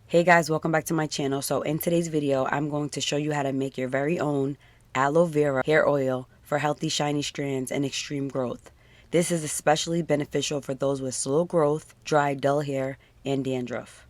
Hey guys, welcome back to my channel. So in today's video, I'm going to show you how to make your very own aloe vera hair oil for healthy shiny strands and extreme growth. This is especially beneficial for those with slow growth, dry, dull hair, and dandruff.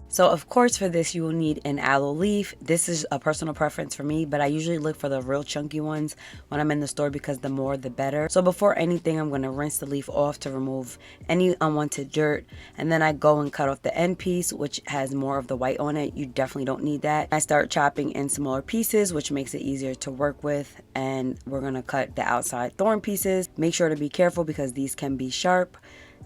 So of course for this you will need an aloe leaf. This is a personal preference for me, but I usually look for the real chunky ones when I'm in the store because the more the better. So before anything, I'm going to rinse the leaf off to remove any unwanted dirt, and then I go and cut off the end piece, which has more of the white on it. You definitely don't need that. I start chopping in smaller pieces, which makes it easier to work with, and we're going to cut the outside thorn pieces. Make sure to be careful because these can be sharp.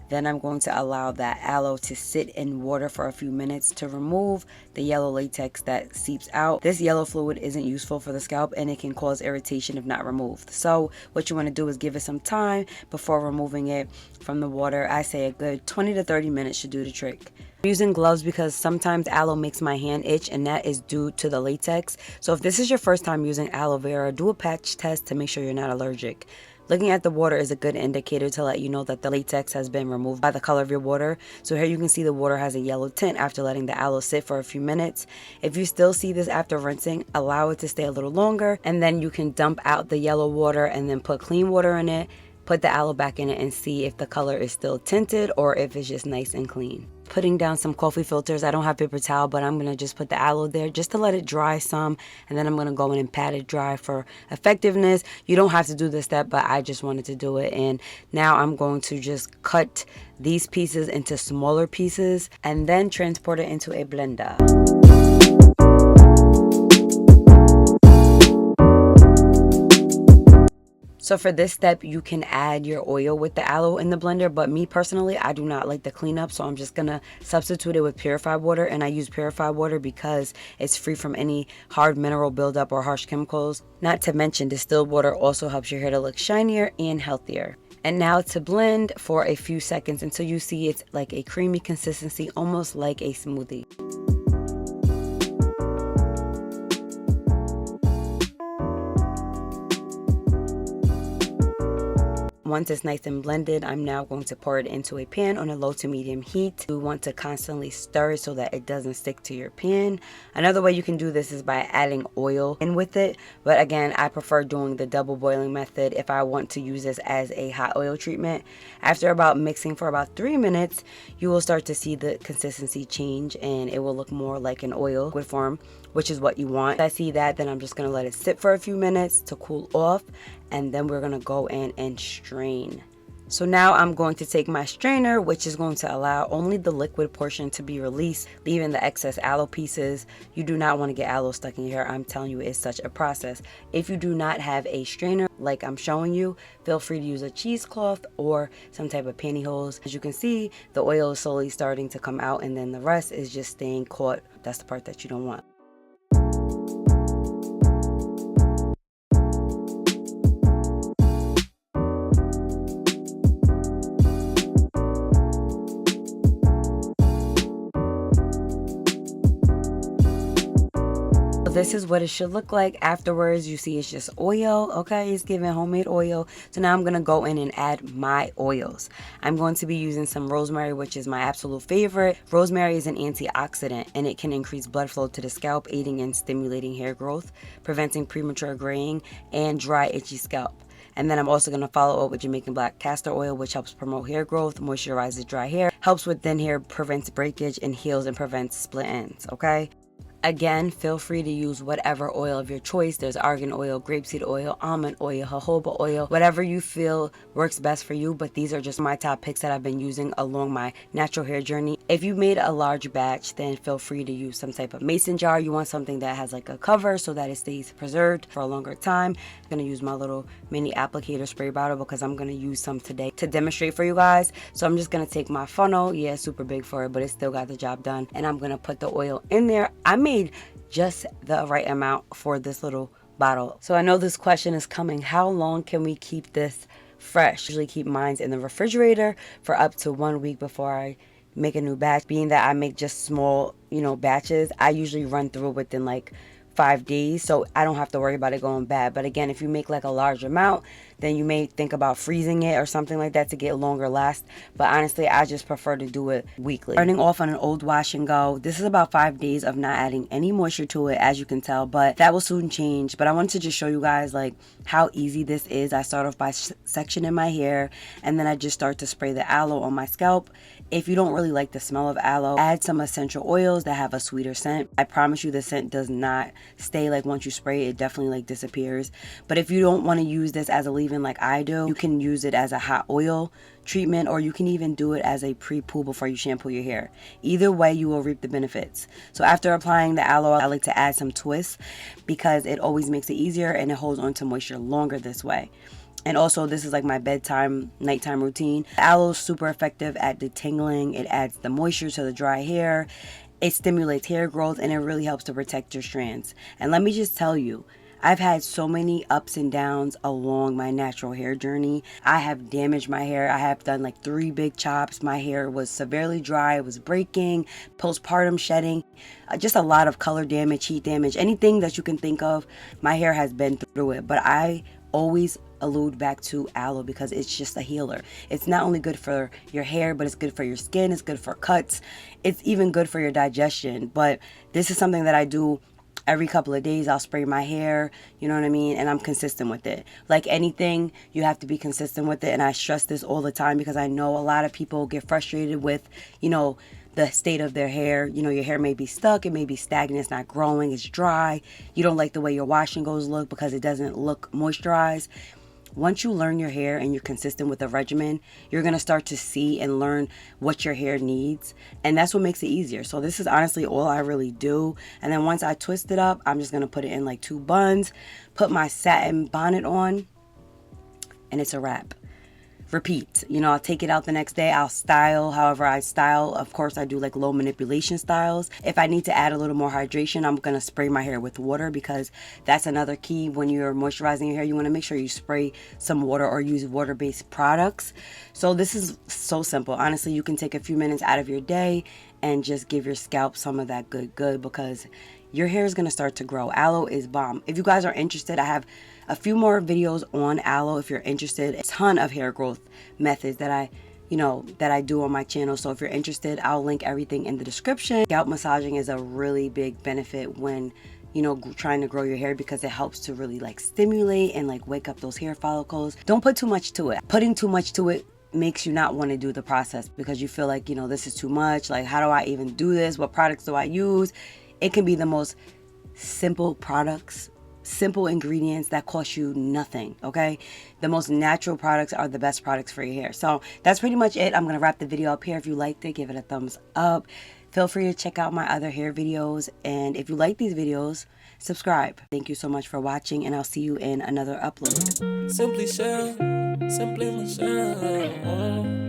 Then I'm going to allow that aloe to sit in water for a few minutes to remove the yellow latex that seeps out. This yellow fluid isn't useful for the scalp and it can cause irritation if not removed. So what you want to do is give it some time before removing it from the water. I say a good 20 to 30 minutes should do the trick. I'm using gloves because sometimes aloe makes my hand itch, and that is due to the latex. So if this is your first time using aloe vera, do a patch test to make sure you're not allergic. Looking at the water is a good indicator to let you know that the latex has been removed by the color of your water. So here you can see the water has a yellow tint after letting the aloe sit for a few minutes. If you still see this after rinsing, allow it to stay a little longer, and then you can dump out the yellow water and then put clean water in it. Put the aloe back in it and see if the color is still tinted or if it's just nice and clean. Putting down some coffee filters. I don't have paper towel, but I'm going to just put the aloe there just to let it dry some, and then I'm going to go in and pat it dry for effectiveness. You don't have to do this step, but I just wanted to do it. And now I'm going to just cut these pieces into smaller pieces and then transport it into a blender. So for this step, you can add your oil with the aloe in the blender, but me personally, I do not like the cleanup, so I'm just gonna substitute it with purified water. And I use purified water because it's free from any hard mineral buildup or harsh chemicals. Not to mention, distilled water also helps your hair to look shinier and healthier. And now to blend for a few seconds until you see it's like a creamy consistency, almost like a smoothie. Once it's nice and blended, I'm now going to pour it into a pan on a low to medium heat. You want to constantly stir it so that it doesn't stick to your pan. Another way you can do this is by adding oil in with it. But again, I prefer doing the double boiling method if I want to use this as a hot oil treatment. After about mixing for about 3 minutes, you will start to see the consistency change and it will look more like an oil liquid form, which is what you want. If I see that, then I'm just going to let it sit for a few minutes to cool off, and then we're going to go in and strain. So now I'm going to take my strainer, which is going to allow only the liquid portion to be released, leaving the excess aloe pieces. You do not want to get aloe stuck in your hair. I'm telling you, it's such a process. If you do not have a strainer like I'm showing you, feel free to use a cheesecloth or some type of pantyhose. As you can see, the oil is slowly starting to come out, and then the rest is just staying caught. That's the part that you don't want. This is what it should look like afterwards. You see it's just oil. Okay, it's giving homemade oil. So now I'm going to go in and add my oils. I'm going to be using some rosemary, which is my absolute favorite. Rosemary is an antioxidant and it can increase blood flow to the scalp, aiding in stimulating hair growth, preventing premature graying and dry itchy scalp. And then I'm also going to follow up with Jamaican black castor oil, which helps promote hair growth, moisturizes dry hair, helps with thin hair, prevents breakage, and heals and prevents split ends. Okay. Again, feel free to use whatever oil of your choice. There's argan oil, grapeseed oil, almond oil, jojoba oil, whatever you feel works best for you. But these are just my top picks that I've been using along my natural hair journey. If you made a large batch, then feel free to use some type of mason jar. You want something that has like a cover so that it stays preserved for a longer time. I'm going to use my little mini applicator spray bottle because I'm going to use some today to demonstrate for you guys. So I'm just going to take my funnel. Yeah, super big for it, but it still got the job done. And I'm going to put the oil in there. I made just the right amount for this little bottle. So I know this question is coming. How long can we keep this fresh? I usually keep mine in the refrigerator for up to 1 week before I make a new batch. Being that I make just small, batches, I usually run through within like 5 days, so I don't have to worry about it going bad. But again, if you make like a large amount, then you may think about freezing it or something like that to get longer last. But honestly, I just prefer to do it weekly. Starting off on an old wash and go. This is about 5 days of not adding any moisture to it, as you can tell, but that will soon change. But I wanted to just show you guys like how easy this is. I start off by sectioning my hair, and then I just start to spray the aloe on my scalp. If you don't really like the smell of aloe, add some essential oils that have a sweeter scent. I promise you the scent does not stay. Like once you spray it, it definitely like disappears. But if you don't want to use this as a leave-in like I do, you can use it as a hot oil treatment, or you can even do it as a pre-poo before you shampoo your hair. Either way, you will reap the benefits. So after applying the aloe, I like to add some twists because it always makes it easier and it holds on to moisture longer this way. And also, this is like my bedtime, nighttime routine. Aloe is super effective at detangling. It adds the moisture to the dry hair. It stimulates hair growth, and it really helps to protect your strands. And let me just tell you, I've had so many ups and downs along my natural hair journey. I have damaged my hair. I have done like 3 big chops. My hair was severely dry. It was breaking, postpartum shedding, just a lot of color damage, heat damage, anything that you can think of. My hair has been through it, but I always allude back to aloe because it's just a healer. It's not only good for your hair, but it's good for your skin. It's good for cuts. It's even good for your digestion. But this is something that I do every couple of days. I'll spray my hair, you know what I mean? And I'm consistent with it. Like anything, you have to be consistent with it. And I stress this all the time because I know a lot of people get frustrated with, you know, the state of their hair. You know, your hair may be stuck, it may be stagnant, it's not growing, it's dry. You don't like the way your wash and goes look because it doesn't look moisturized. Once you learn your hair and you're consistent with the regimen, you're going to start to see and learn what your hair needs. And that's what makes it easier. So this is honestly all I really do. And then once I twist it up, I'm just going to put it in like 2 buns, put my satin bonnet on, and it's a wrap. Repeat. You know, I'll take it out the next day. I'll style however I style. Of course, I do like low manipulation styles. If I need to add a little more hydration, I'm going to spray my hair with water because that's another key when you're moisturizing your hair. You want to make sure you spray some water or use water-based products. So this is so simple. Honestly, you can take a few minutes out of your day and just give your scalp some of that good because your hair is going to start to grow. Aloe is bomb. If you guys are interested, I have a few more videos on aloe if you're interested. A ton of hair growth methods that I do on my channel. So if you're interested, I'll link everything in the description. Scalp massaging is a really big benefit when, you know, trying to grow your hair because it helps to really like stimulate and like wake up those hair follicles. Don't put too much to it. Putting too much to it makes you not want to do the process because you feel like, you know, this is too much. Like, how do I even do this? What products do I use? It can be the most simple products, simple ingredients that cost you nothing, okay? The most natural products are the best products for your hair. So that's pretty much it. I'm going to wrap the video up here. If you liked it, give it a thumbs up. Feel free to check out my other hair videos. And if you like these videos, subscribe. Thank you so much for watching, and I'll see you in another upload. Simply Michelle.